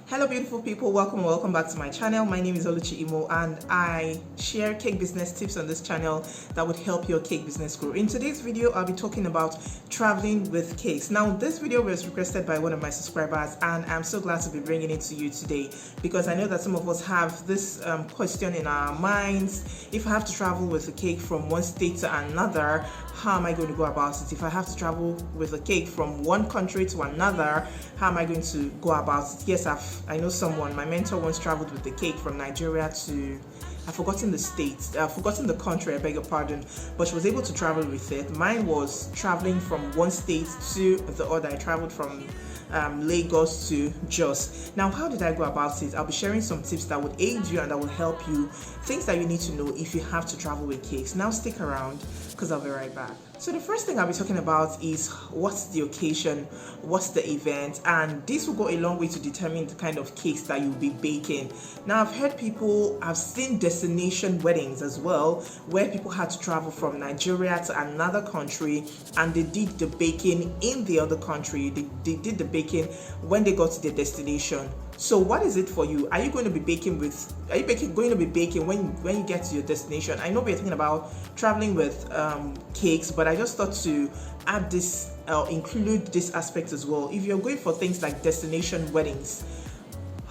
Hello beautiful people, welcome back to my channel. My name is Oluchi Imo and I share cake business tips on this channel that would help your cake business grow. In today's video, I'll be talking about traveling with cakes. Now this video was requested by one of my subscribers and I'm so glad to be bringing it to you today because I know that some of us have this question in our minds. If I have to travel with a cake from one state to another, how am I going to go about it? If I have to travel with a cake from one country to another, how am I going to go about it? Yes, I know someone, my mentor once traveled with the cake from Nigeria to, I've forgotten the state, I've forgotten the country, I beg your pardon, but she was able to travel with it. Mine was traveling from one state to the other. I traveled from Lagos to Jos. Now, how did I go about it? I'll be sharing some tips that would aid you and that will help you, things that you need to know if you have to travel with cakes. Now stick around because I'll be right back. So the first thing I'll be talking about is what's the occasion, what's the event, and this will go a long way to determine the kind of cakes that you'll be baking. Now I've seen destination weddings as well, where people had to travel from Nigeria to another country and they did the baking in the other country. They did the baking when they got to their destination. So what is it for you? Are you going to be baking when you get to your destination? I know we're thinking about traveling with cakes, but I just thought to add this, include this aspect as well. If you're going for things like destination weddings,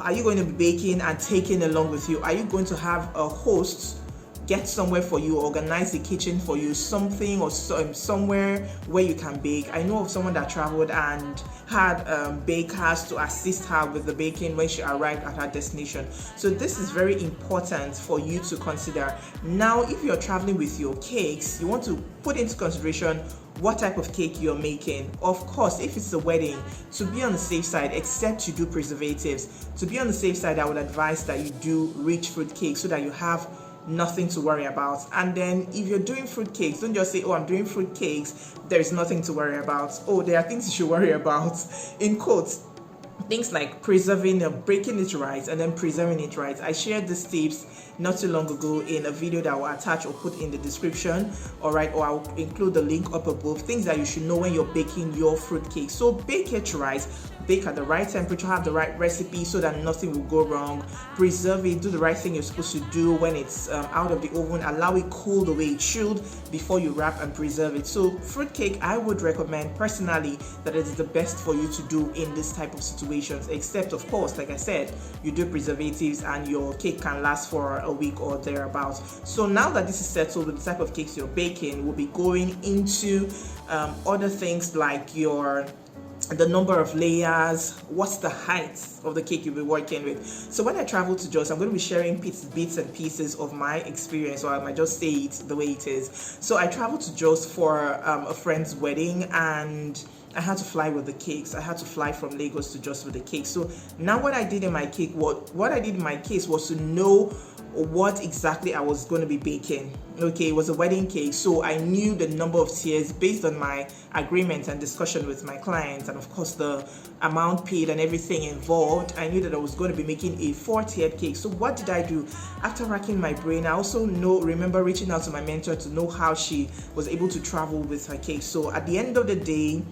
are you going to be baking and taking along with you? Are you going to have a host get somewhere for you, organize the kitchen for you, something or somewhere where you can bake? I know of someone that traveled and had bakers to assist her with the baking when she arrived at her destination. So this is very important for you to consider. Now, if you're traveling with your cakes, you want to put into consideration what type of cake you're making. Of course, if it's a wedding, to be on the safe side, except you do preservatives, to be on the safe side, I would advise that you do rich fruit cake so that you have nothing to worry about. And then if you're doing fruit cakes, don't just say, oh, I'm doing fruit cakes, there's nothing to worry about. Oh, there are things you should worry about, in quotes. Things like breaking it right and then preserving it right. I shared these tips not too long ago in a video that I will attach or put in the description, or I'll include the link up above. Things that you should know when you're baking your fruit cake. So bake it right, bake at the right temperature, have the right recipe so that nothing will go wrong. Preserve it, do the right thing you're supposed to do when it's out of the oven. Allow it cool the way it should before you wrap and preserve it. So fruit cake, I would recommend personally that it is the best for you to do in this type of situations, except of course, like I said, you do preservatives and your cake can last for a week or thereabouts. So now that this is settled with the type of cakes you're baking, we'll be going into other things like the number of layers, what's the height of the cake you'll be working with. So when I travel to Jos, I'm going to be sharing bits and pieces of my experience, or I might just say it the way it is. So I traveled to Jos for a friend's wedding and I had to fly with the cakes. I had to fly from Lagos to Jos with the cake. So now what I did in my cake, what I did in my case was to know what exactly I was going to be baking. Okay, it was a wedding cake, so I knew the number of tiers based on my agreement and discussion with my clients, and of course the amount paid and everything involved. I knew that I was going to be making a 4-tiered cake. So what did I do? After racking my brain, I also remember reaching out to my mentor to know how she was able to travel with her cake. So at the end of the day,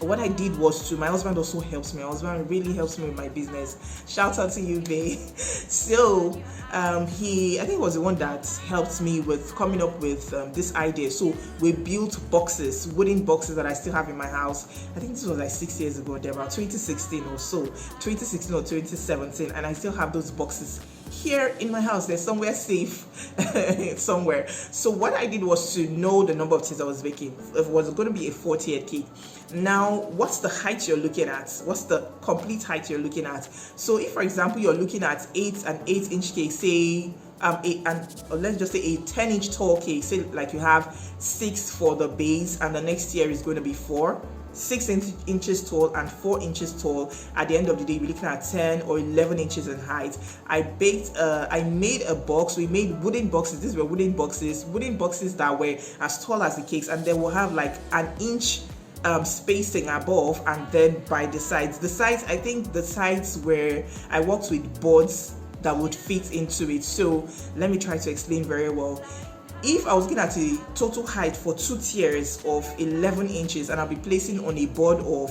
what I did was my husband also helps me. My husband really helps me with my business. Shout out to you, babe. So I think was the one that helped me with coming up with this idea. So we built boxes, wooden boxes that I still have in my house. I think this was like 6 years ago, there about 2016 or so, 2016 or 2017, and I still have those boxes here in my house. They're somewhere safe somewhere. So what I did was to know the number of tiers I was baking. It was going to be a 4-tiered cake. Now, what's the height you're looking at? What's the complete height you're looking at? So if, for example, you're looking at an 8-inch cake, say let's just say a 10-inch tall cake, say like you have 6 for the base and the next tier is going to be 4, 6 inches tall and 4 inches tall. At the end of the day, we're looking at 10 or 11 inches in height. I made a box. We made wooden boxes. These were wooden boxes that were as tall as the cakes, and they will have like an inch spacing above, and then by the sides, I think the sides where I worked with boards that would fit into it. So let me try to explain very well. If I was looking at a total height for 2 tiers of 11 inches and I'll be placing on a board of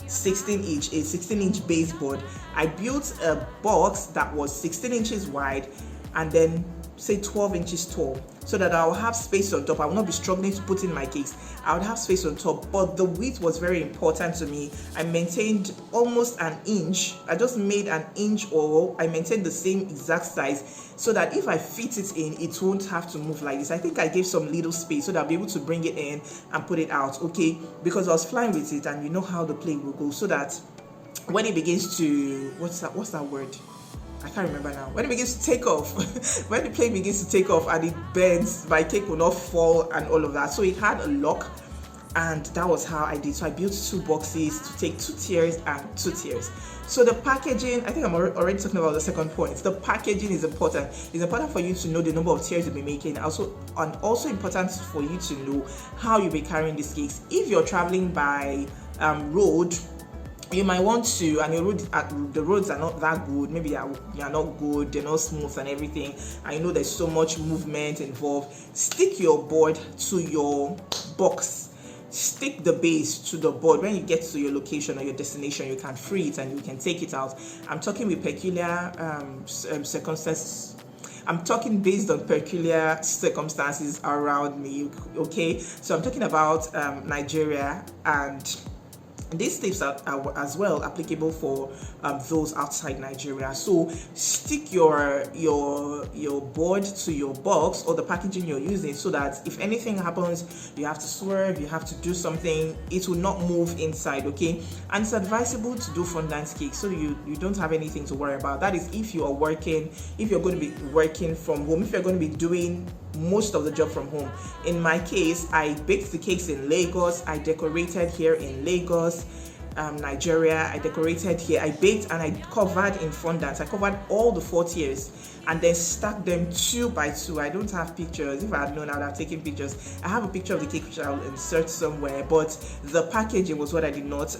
16 inch, a 16-inch baseboard. I built a box that was 16 inches wide and then say 12 inches tall, so that I'll have space on top. I will not be struggling to put in my cakes. I would have space on top, but the width was very important to me. I maintained almost an inch. I just made an inch, or I maintained the same exact size, so that if I fit it in, it won't have to move like this. I think I gave some little space so that I'll be able to bring it in and put it out, okay? Because I was flying with it, and you know how the plane will go, so that when it begins to, what's that word? I can't remember now. When it begins to take off, when the plane begins to take off and it bends, my cake will not fall and all of that. So it had a lock, and that was how I did. So I built 2 boxes to take 2 tiers and 2 tiers. So the packaging, I think I'm already talking about the second point. The packaging is important. It's important for you to know the number of tiers you'll be making. Also important for you to know how you'll be carrying these cakes. If you're traveling by road, you might want to, and the roads are not that good, maybe they are not good, they're not smooth and everything, I know there's so much movement involved. Stick your board to your box. Stick the base to the board. When you get to your location or your destination, you can free it and you can take it out. I'm talking with peculiar circumstances. I'm talking based on peculiar circumstances around me, okay? So I'm talking about Nigeria, and these tips are as well applicable for those outside Nigeria. So stick your board to your box or the packaging you're using, so that if anything happens, you have to swerve, you have to do something, it will not move inside, okay? And it's advisable to do fondant cake, so you don't have anything to worry about. That is if you are working, if you're going to be working from home, if you're going to be doing most of the job from home. In my case, I baked the cakes in Lagos, I decorated here in Lagos, Nigeria, I decorated here, I baked and I covered in fondant. I covered all the 4 tiers and then stacked them 2 by 2. I don't have pictures. If I had known, I would have taken pictures. I have a picture of the cake which I'll insert somewhere, but the packaging was what I did not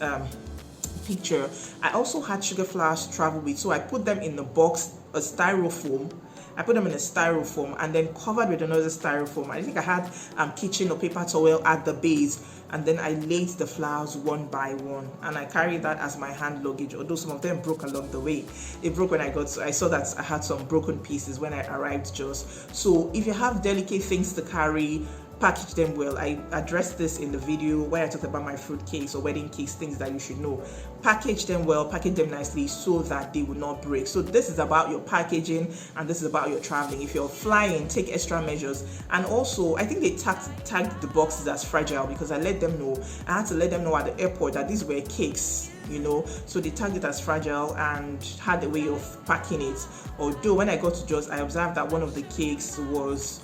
picture. I also had sugar flowers to travel with, so I put them in the box, a styrofoam. I put them in a styrofoam and then covered with another styrofoam. I think I had kitchen or paper towel at the base, and then I laid the flowers one by one, and I carried that as my hand luggage, although some of them broke along the way. It broke when I saw that I had some broken pieces when I arrived just. So if you have delicate things to carry, package them well. I addressed this in the video where I talked about my fruit cakes or wedding cakes, things that you should know. Package them well, package them nicely so that they will not break. So this is about your packaging, and this is about your traveling. If you're flying, take extra measures. And also, I think they tagged the boxes as fragile, because I let them know. I had to let them know at the airport that these were cakes, you know, so they tagged it as fragile and had a way of packing it. Although when I got to Jos, I observed that one of the cakes was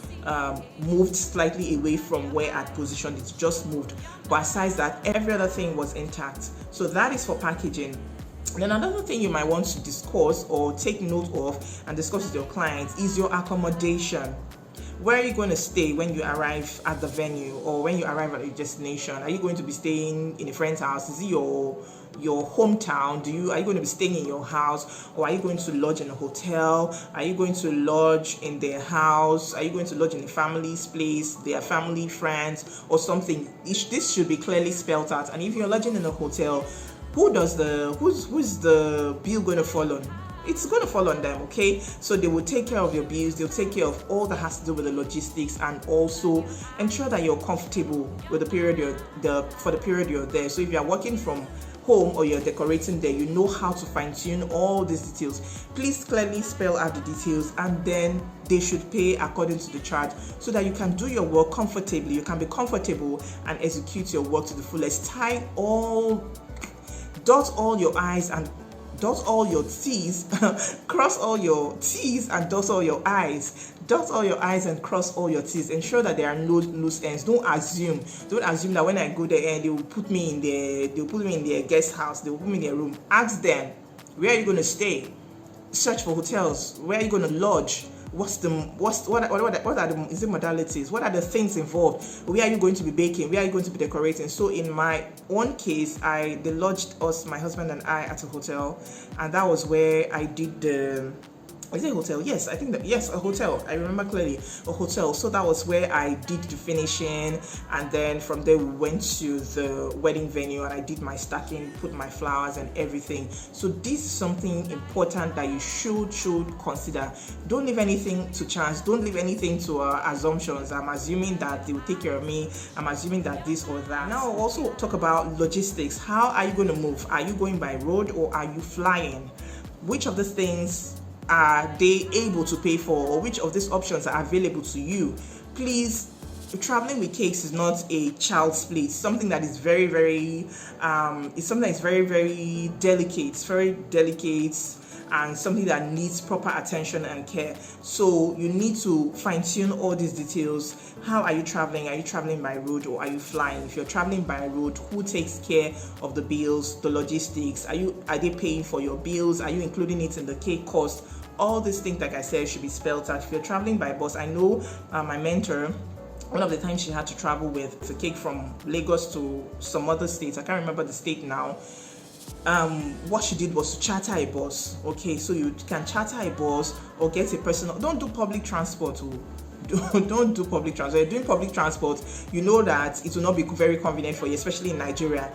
moved slightly away from where I'd positioned it, just moved. But aside that, every other thing was intact. So that is for packaging. And then another thing you might want to discuss or take note of and discuss with your clients is your accommodation. Where are you going to stay when you arrive at the venue or when you arrive at your destination? Are you going to be staying in a friend's house? Is it your hometown? Are you going to be staying in your house, or are you going to lodge in a hotel? Are you going to lodge in their house? Are you going to lodge in a family's place, their family, friends, or something? This should be clearly spelled out. And if you're lodging in a hotel, who's the bill going to fall on? It's going to fall on them, okay? So they will take care of your bills, they'll take care of all that has to do with the logistics, and also ensure that you're comfortable with the period you're there. So if you're working from home or you're decorating there, you know how to fine-tune all these details. Please clearly spell out the details, and then they should pay according to the charge, so that you can do your work comfortably. You can be comfortable and execute your work to the fullest. Dot all your I's and dot all your T's, cross all your T's and dot all your I's. Dot all your I's and cross all your T's. Ensure that there are no loose ends. Don't assume that when I go there and they will put me in their guest house, they will put me in their room. Ask them, where are you going to stay? Search for hotels. Where are you going to lodge? What are the modalities? What are the things involved? Where are you going to be baking? Where are you going to be decorating? So in my own case, they lodged us, my husband and I, at a hotel, and that was where I did the is it a hotel? Yes, I think that, yes, a hotel. I remember clearly, a hotel. So that was where I did the finishing, and then from there we went to the wedding venue and I did my stacking, put my flowers and everything. So this is something important that you should consider. Don't leave anything to chance. Don't leave anything to assumptions. I'm assuming that they will take care of me. I'm assuming that this or that. Now I'll also talk about logistics. How are you going to move? Are you going by road or are you flying? Which of these things are they able to pay for, or which of these options are available to you? Please, traveling with cakes is not a child's play. It's something that is very it's something that is very delicate. It's very delicate and something that needs proper attention and care. So you need to fine-tune all these details. How are you traveling? Are you traveling by road or are you flying? If you're traveling by road, who takes care of the bills, the logistics? Are they paying for your bills? Are you including it in the cake cost? All these things, like I said, should be spelled out. If you're traveling by bus, I know my mentor, one of the times she had to travel with a cake from Lagos to some other states. I can't remember the state now. What she did was to charter a bus. Okay, so you can charter a bus or get a personal. Don't do public transport. Don't do public transport. You're doing public transport, you know that it will not be very convenient for you, especially in Nigeria.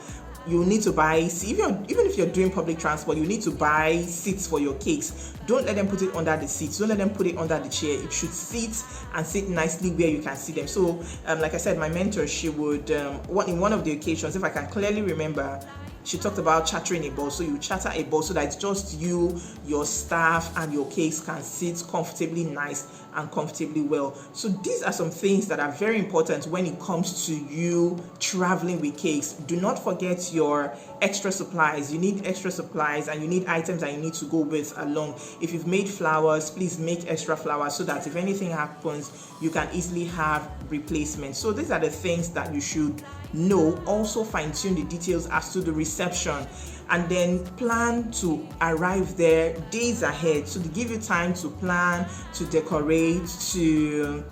You need to buy, even if you're doing public transport, you need to buy seats for your cakes. Don't let them put it under the seats. Don't let them put it under the chair. It should sit and sit nicely where you can see them. So, like I said, my mentor, she would, in one of the occasions, if I can clearly remember, she talked about chartering a bus. So you charter a bus so that it's just you, your staff, and your cakes can sit comfortably nice and comfortably well. So these are some things that are very important when it comes to you traveling with cakes. Do not forget your extra supplies. You need extra supplies and you need items that you need to go with along. If you've made flowers, please make extra flowers so that if anything happens, you can easily have replacements. So these are the things that you should know. Also fine-tune the details as to the reception, and then plan to arrive there days ahead, so to give you time to plan, to decorate, to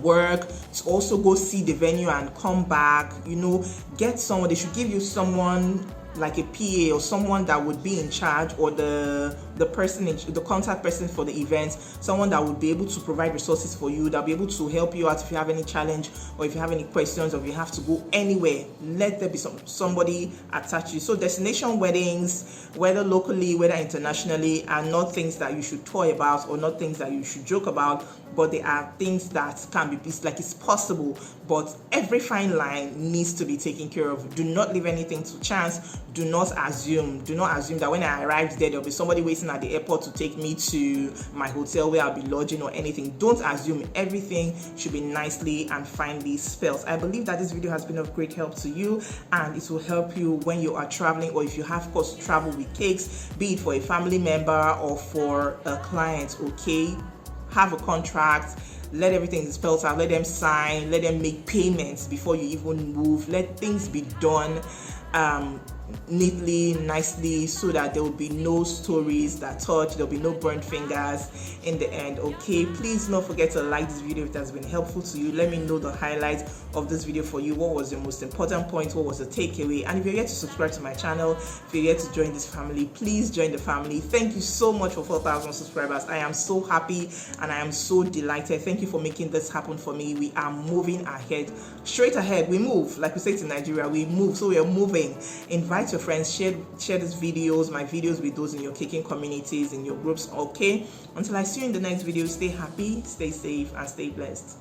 work, to also go see the venue and come back. Get someone. They should give you someone like a PA or someone that would be in charge, or the person, the contact person for the event, someone that would be able to provide resources for you, that'll be able to help you out if you have any challenge or if you have any questions, or if you have to go anywhere. Let there be somebody attached to you. So destination weddings, whether locally, whether internationally, are not things that you should toy about or not things that you should joke about, but they are things that can be, it's possible, but every fine line needs to be taken care of. Do not leave anything to chance. Do not assume that when I arrive there'll be somebody waiting at the airport to take me to my hotel where I'll be lodging or anything. Don't assume. Everything should be nicely and finely spelled. I believe that this video has been of great help to you, and it will help you when you are traveling, or if you have course to travel with cakes, be it for a family member or for a client. Okay, have a contract. Let everything spelled out. Let them sign. Let them make payments before you even move. Let things be done neatly, nicely, so that there will be no stories that touch, there'll be no burnt fingers in the end. Okay, please don't forget to like this video if it has been helpful to you. Let me know the highlights of this video for you. What was your most important point? What was the takeaway? And if you're yet to subscribe to my channel, if you're yet to join this family, please join the family. Thank you so much for 4,000 subscribers. I am so happy and I am so delighted. Thank you for making this happen for me. We are moving ahead, straight ahead. We move, like we say in Nigeria, we move. So we are moving. Invite your friends, share these videos, my videos, with those in your caking communities, in your groups. Okay, until I see you in the next video, stay happy, stay safe, and stay blessed.